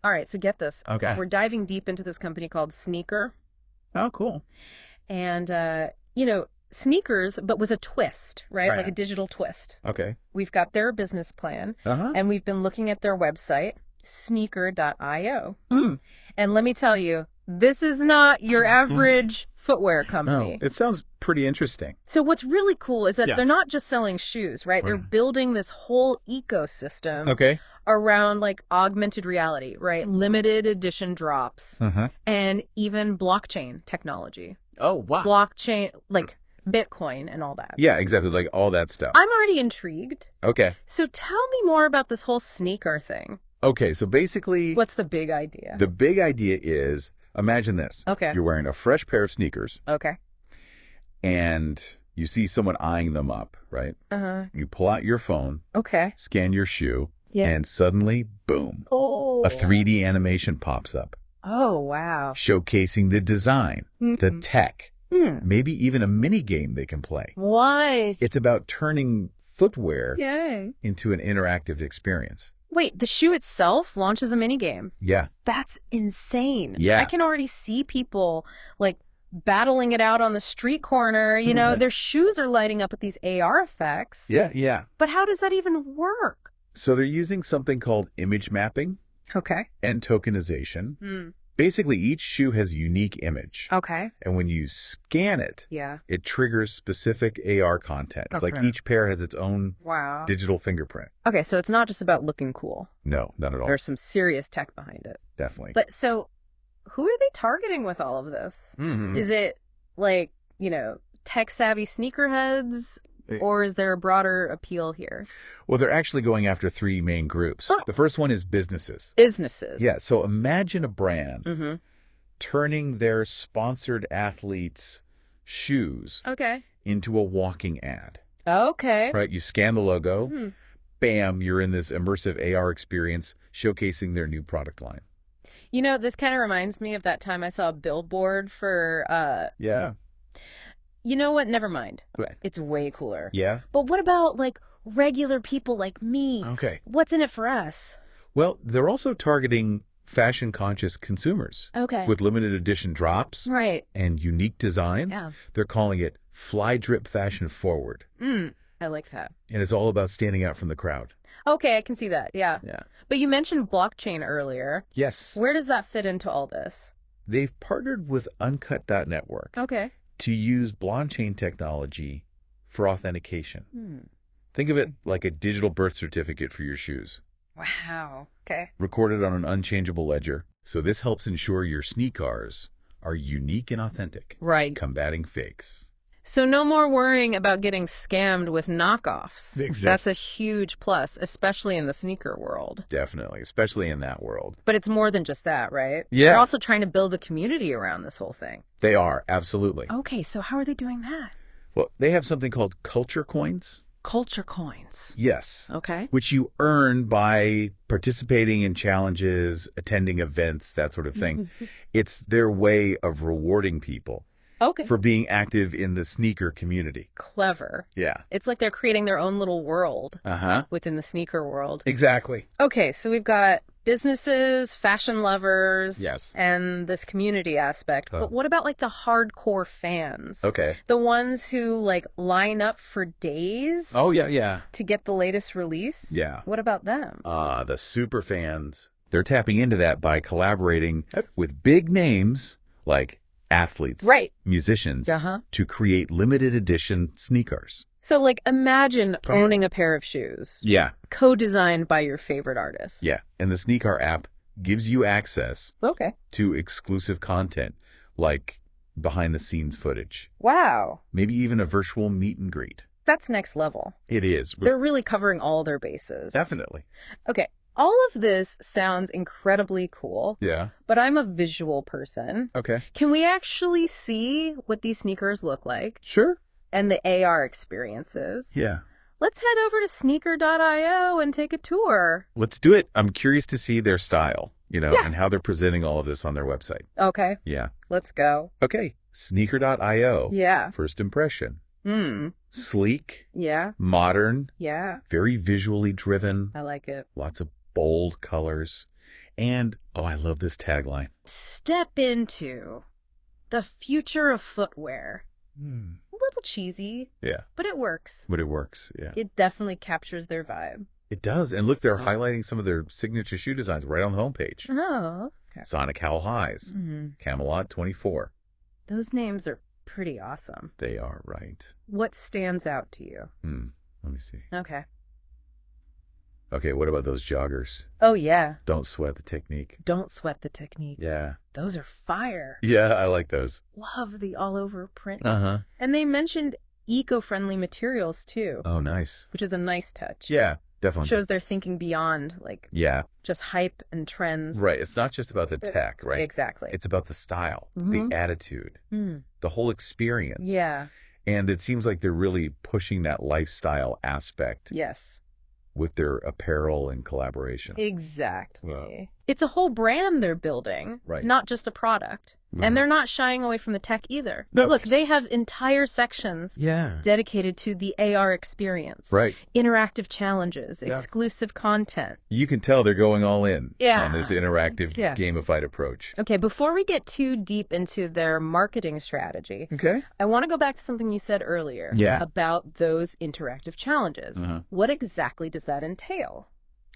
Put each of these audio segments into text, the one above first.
All right, so get this. Okay. We're diving deep into this company called SNEAKAR. Oh, cool. And, sneakers, but with a twist, right? Like a Right. digital twist. Okay. We've got their business plan, Uh-huh. and we've been looking at their website, sneaker.io. Mm. And let me tell you, this is not your average footwear Oh, company. it sounds pretty interesting. So what's really cool is that Yeah. they're not just selling shoes, right? They're Right. building this whole ecosystem Okay. around like augmented reality, right? Limited edition drops Uh-huh. and even blockchain technology. Oh, wow. Blockchain, like Bitcoin and all that. Yeah, exactly. Like all that stuff. I'm already intrigued. Okay. So tell me more about this whole sneaker thing. Okay, so basically, What's the big idea? the big idea is, imagine this. Okay. You're wearing a fresh pair of sneakers, Okay. and you see someone eyeing them up, right? Uh-huh. You pull out your phone, Okay. scan your shoe, Yeah. and suddenly, boom, Oh. a 3D animation pops up, Oh, wow. showcasing the design, the Mhm. tech, Hmm. maybe even a mini game they can play. What? It's about turning footwear Yay. into an interactive experience. Wait, the shoe itself launches a minigame. Yeah. That's insane. Yeah. I can already see people like battling it out on the street corner. You know, their shoes are lighting up with these AR effects. Yeah, yeah. But how does that even work? So they're using something called image mapping Okay. and tokenization. Hmm. Basically, each shoe has a unique image. Okay. And when you scan it, Yeah. it triggers specific AR content. It's like Okay. each pair has its own Wow. digital fingerprint. Okay, so it's not just about looking cool. No, not at all. There's some serious tech behind it. Definitely. But so who are they targeting with all of this? Mhm. Is it like, tech savvy sneakerheads? Or is there a broader appeal here? Well, they're actually going after three main groups. Oh. The first one is businesses. Businesses. Yeah, so imagine a brand Mm-hmm. turning their sponsored athletes' shoes Okay. into a walking ad. Okay. Right? You scan the logo, Hmm. bam, you're in this immersive AR experience showcasing their new product line. This kind of reminds me of that time I saw a billboard for, Yeah. you know what? Never mind. Right. It's way cooler. Yeah? But what about like regular people like me? Okay. What's in it for us? Well, they're also targeting fashion-conscious consumers Okay. with limited edition drops Right. and unique designs. Yeah. They're calling it Fly Drip Fashion Forward. I like that. And it's all about standing out from the crowd. Okay, I can see that. Yeah. Yeah. But you mentioned blockchain earlier. Yes. Where does that fit into all this? They've partnered with Uncut.network Okay. to use blockchain technology for authentication. Think of it like a digital birth certificate for your shoes, Wow. Okay. recorded on an unchangeable ledger. So this helps ensure your sneakers are unique and authentic, Right. combating fakes. So no more worrying about getting scammed with knockoffs. Exactly. That's a huge plus, especially in the sneaker world. Definitely, especially in that world. But it's more than just that, right? Yeah. They're also trying to build a community around this whole thing. They are, absolutely. Okay, so how are they doing that? Well, they have something called culture coins. Culture coins. Yes. Okay. Which you earn by participating in challenges, attending events, that sort of thing. It's their way of rewarding people Okay. for being active in the sneaker community. Clever. Yeah. It's like they're creating their own little world Uh-huh. within the sneaker world. Exactly. Okay, so we've got businesses, fashion lovers, Yes. and this community aspect. But what about like the hardcore fans? Okay. The ones who like line up for days Oh, yeah, yeah. to get the latest release? Yeah. What about them? The super fans. They're tapping into that by collaborating with big names like athletes, Right. musicians, Uh-huh. to create limited edition sneakers. So like imagine owning a pair of shoes Yeah. co-designed by your favorite artist. Yeah. And the SNEAKAR app gives you access Okay. to exclusive content like behind the scenes footage, Wow. maybe even a virtual meet and greet. That's next level. It is. They're really covering all their bases. Definitely. Okay. All of this sounds incredibly cool, Yeah. but I'm a visual person. Okay. Can we actually see what these sneakers look like Sure. and the AR experiences? Yeah. Let's head over to sneaker.io and take a tour. Let's do it. I'm curious to see their style, Yeah. and how they're presenting all of this on their website. Okay, Yeah. let's go. Okay. Sneaker.io. Yeah. First impression. Sleek, Yeah. modern, Yeah. very visually driven, I like it. lots of bold colors, And, oh, I love this tagline. Step into the future of footwear. Hmm. A little cheesy, Yeah. but it works. But it works, yeah. It definitely captures their vibe. It does. And look, they're highlighting some of their signature shoe designs right on the homepage. Oh, okay. Sonic Howl Highs, Camelot 24. Those names are pretty awesome. They are right. What stands out to you? Let me see. Okay. Okay, what about those joggers? Oh, yeah. Don't sweat the technique. Don't sweat the technique. Yeah. Those are fire. Yeah, I like those. Love the all-over print. Uh-huh. And they mentioned eco-friendly materials, too. Oh, nice. Which is a nice touch. Yeah, definitely. Shows they're thinking beyond, like, yeah. just hype and trends. Right. It's not just about the tech, right? Exactly. It's about the style, the attitude, the whole experience. Yeah. And it seems like they're really pushing that lifestyle aspect. Yes. With their apparel and collaborations. Exactly. Wow. It's a whole brand they're building, right? Not just a product. And they're not shying away from the tech either. No. Look, they have entire sections dedicated to the AR experience. Right. Interactive challenges, exclusive content. You can tell they're going all in on this interactive, gamified approach. Okay, before we get too deep into their marketing strategy, I want to go back to something you said earlier about those interactive challenges. What exactly does that entail?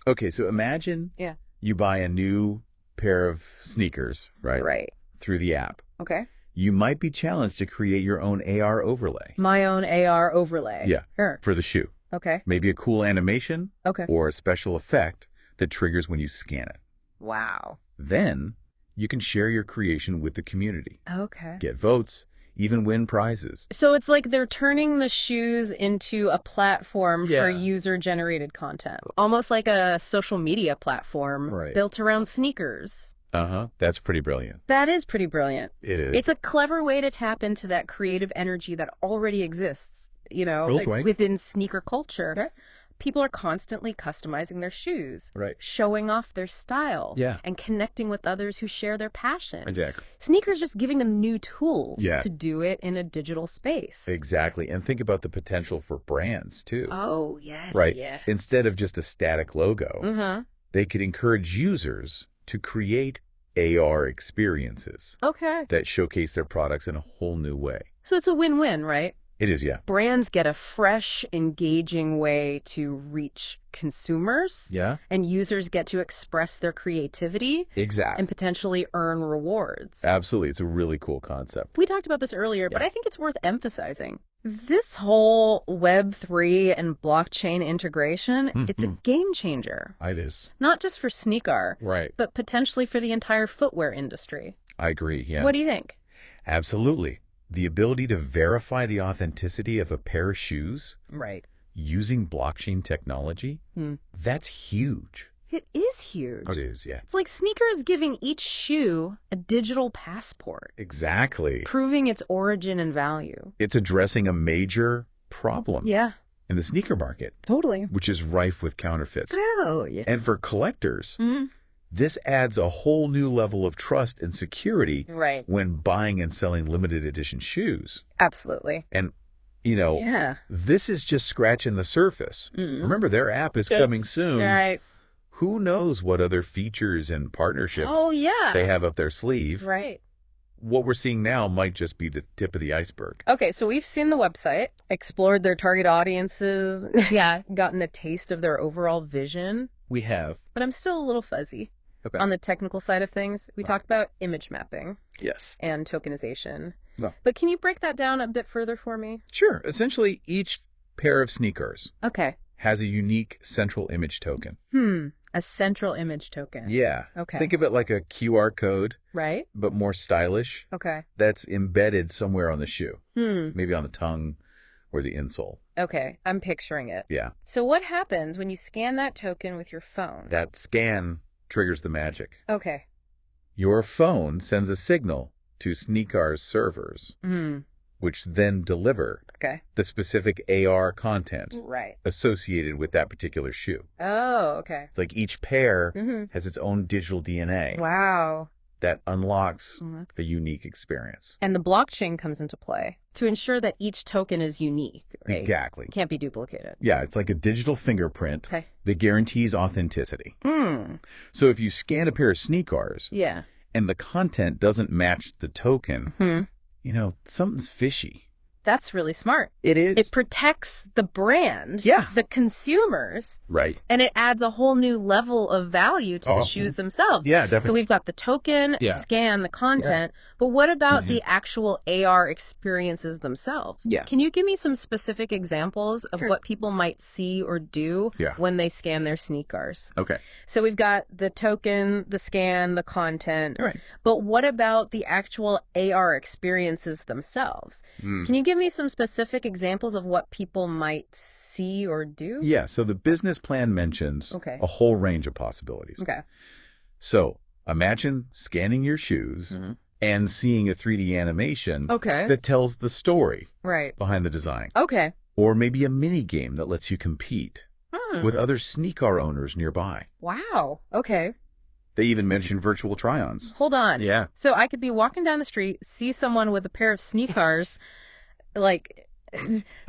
Okay, so imagine you buy a new pair of sneakers, right? Right. Through the app. Okay. You might be challenged to create your own AR overlay. My own AR overlay. Yeah. Sure. For the shoe. Okay. Maybe a cool animation. Okay. Or a special effect that triggers when you scan it. Wow. Then you can share your creation with the community. Okay. Get votes, even win prizes. So it's like they're turning the shoes into a platform for user-generated content. Almost like a social media platform built around sneakers. That's pretty brilliant. That is pretty brilliant. It is. It's a clever way to tap into that creative energy that already exists, you know, like within sneaker culture. Okay. People are constantly customizing their shoes, showing off their style, and connecting with others who share their passion. Exactly. Sneakers just giving them new tools to do it in a digital space. Exactly. And think about the potential for brands, too. Oh, yes. Right. Yeah. Instead of just a static logo, they could encourage users to create AR experiences that showcase their products in a whole new way. So it's a win-win, right? It is, yeah. Brands get a fresh, engaging way to reach consumers. Yeah. And users get to express their creativity. Exactly. And potentially earn rewards. Absolutely. It's a really cool concept. We talked about this earlier, but I think it's worth emphasizing. This whole Web3 and blockchain integration, it's a game changer. It is. Not just for SNEAKAR, but potentially for the entire footwear industry. I agree, yeah. What do you think? Absolutely. The ability to verify the authenticity of a pair of shoes using blockchain technology, that's huge. It is huge. It is, yeah. It's like sneakers giving each shoe a digital passport. Exactly. Proving its origin and value. It's addressing a major problem. Yeah. In the sneaker market. Totally. Which is rife with counterfeits. Oh, yeah. And for collectors, this adds a whole new level of trust and security when buying and selling limited edition shoes. Absolutely. And, you know, this is just scratching the surface. Remember, their app is coming soon. Right. Who knows what other features and partnerships they have up their sleeve. Right. What we're seeing now might just be the tip of the iceberg. Okay, so we've seen the website, explored their target audiences, gotten a taste of their overall vision. We have. But I'm still a little fuzzy on the technical side of things. We talked about image mapping. Yes. And tokenization. No. But can you break that down a bit further for me? Sure. Essentially, each pair of sneakers has a unique central image token. A central image token. Yeah. Okay. Think of it like a QR code. Right. But more stylish. Okay. That's embedded somewhere on the shoe. Maybe on the tongue or the insole. Okay. I'm picturing it. Yeah. So what happens when you scan that token with your phone? That scan triggers the magic. Okay. Your phone sends a signal to SNEAKAR's servers, which then deliver the specific AR content associated with that particular shoe. Oh, okay. It's like each pair has its own digital DNA. Wow. that unlocks a unique experience. And the blockchain comes into play to ensure that each token is unique, right? Exactly. Can't be duplicated. Yeah, it's like a digital fingerprint that guarantees authenticity. So if you scan a pair of SNEAKARs and the content doesn't match the token, you know, something's fishy. That's really smart. It is. It protects the brand, the consumers. Right. And it adds a whole new level of value to the shoes themselves. Yeah, definitely. So we've got the token, scan, the content. But what about the actual AR experiences themselves? Yeah. Can you give me some specific examples of what people might see or do when they scan their SNEAKARs? Okay. So we've got the token, the scan, the content. Right. But what about the actual AR experiences themselves? Can you give me some specific examples of what people might see or do? Yeah, so the business plan mentions a whole range of possibilities. Okay. So imagine scanning your shoes and seeing a 3D animation that tells the story behind the design. Okay. Or maybe a mini game that lets you compete with other SNEAKAR owners nearby. Wow. Okay. They even mention virtual try-ons. Hold on. Yeah. So I could be walking down the street, see someone with a pair of SNEAKARs, like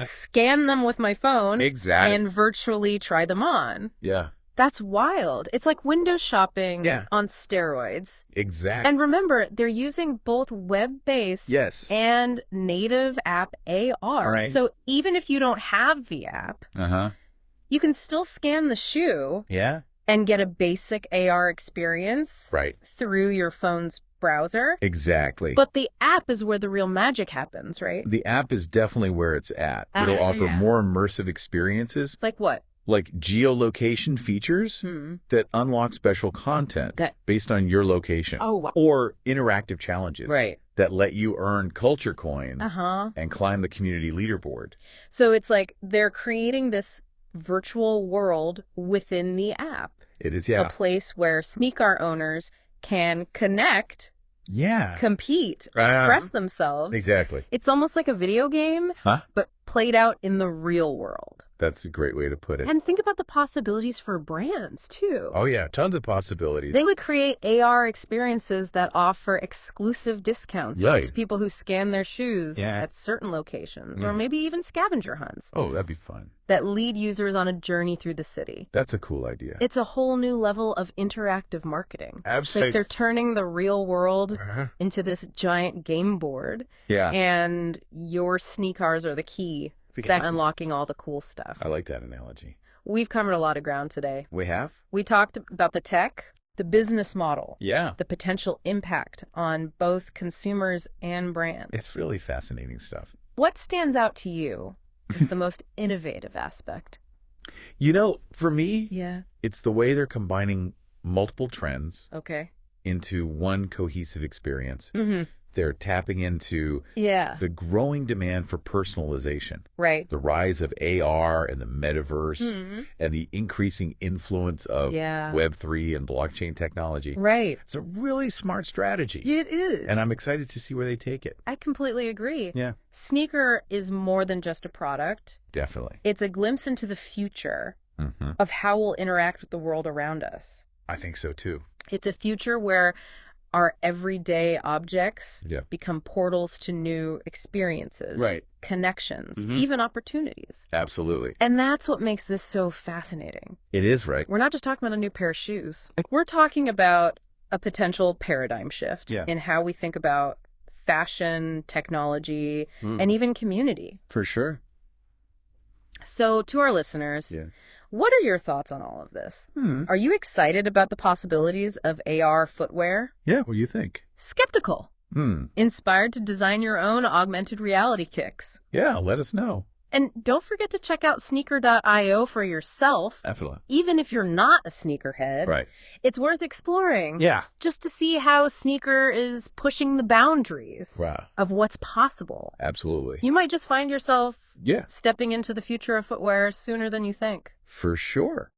scan them with my phone and virtually try them on. Yeah. That's wild. It's like window shopping on steroids. Exactly. And remember, they're using both web-based and native app AR. Right. So even if you don't have the app, you can still scan the shoe and get a basic AR experience through your phone's browser. Exactly. But the app is where the real magic happens, right? The app is definitely where it's at. It'll offer more immersive experiences. Like what? Like geolocation features that unlock special content based on your location. Oh, wow. Or interactive challenges that let you earn culture coin and climb the community leaderboard. So it's like they're creating this virtual world within the app. It is, a place where SNEAKAR owners can connect, compete, express themselves. Exactly. It's almost like a video game, but played out in the real world. That's a great way to put it. And think about the possibilities for brands, too. Oh, yeah. Tons of possibilities. They would create AR experiences that offer exclusive discounts to people who scan their shoes at certain locations, or maybe even scavenger hunts. Oh, that'd be fun. That lead users on a journey through the city. That's a cool idea. It's a whole new level of interactive marketing. Absolutely. Like they're turning the real world into this giant game board. Yeah. And your SNEAKARs are the key to unlocking all the cool stuff. I like that analogy. We've covered a lot of ground today. We have? We talked about the tech, the business model, the potential impact on both consumers and brands. It's really fascinating stuff. What stands out to you as the most innovative aspect? You know, for me, Yeah. it's the way they're combining multiple trends Okay. into one cohesive experience. Mm-hmm. They're tapping into Yeah. the growing demand for personalization. Right. The rise of AR and the metaverse and the increasing influence of Web3 and blockchain technology. Right. It's a really smart strategy. It is. And I'm excited to see where they take it. I completely agree. Yeah. SNEAKAR is more than just a product. Definitely. It's a glimpse into the future of how we'll interact with the world around us. I think so, too. It's a future where our everyday objects become portals to new experiences, connections, even opportunities. Absolutely. And that's what makes this so fascinating. It is, right? We're not just talking about a new pair of shoes. We're talking about a potential paradigm shift in how we think about fashion, technology, and even community. For sure. So to our listeners, what are your thoughts on all of this? Are you excited about the possibilities of AR footwear? Yeah, what do you think? Skeptical? Inspired to design your own augmented reality kicks? Yeah, let us know. And don't forget to check out sneaker.io for yourself. Definitely. Even if you're not a sneakerhead, Right. It's worth exploring. Yeah. Just to see how sneaker is pushing the boundaries of what's possible. Absolutely. You might just find yourself Yeah. stepping into the future of footwear sooner than you think. For sure.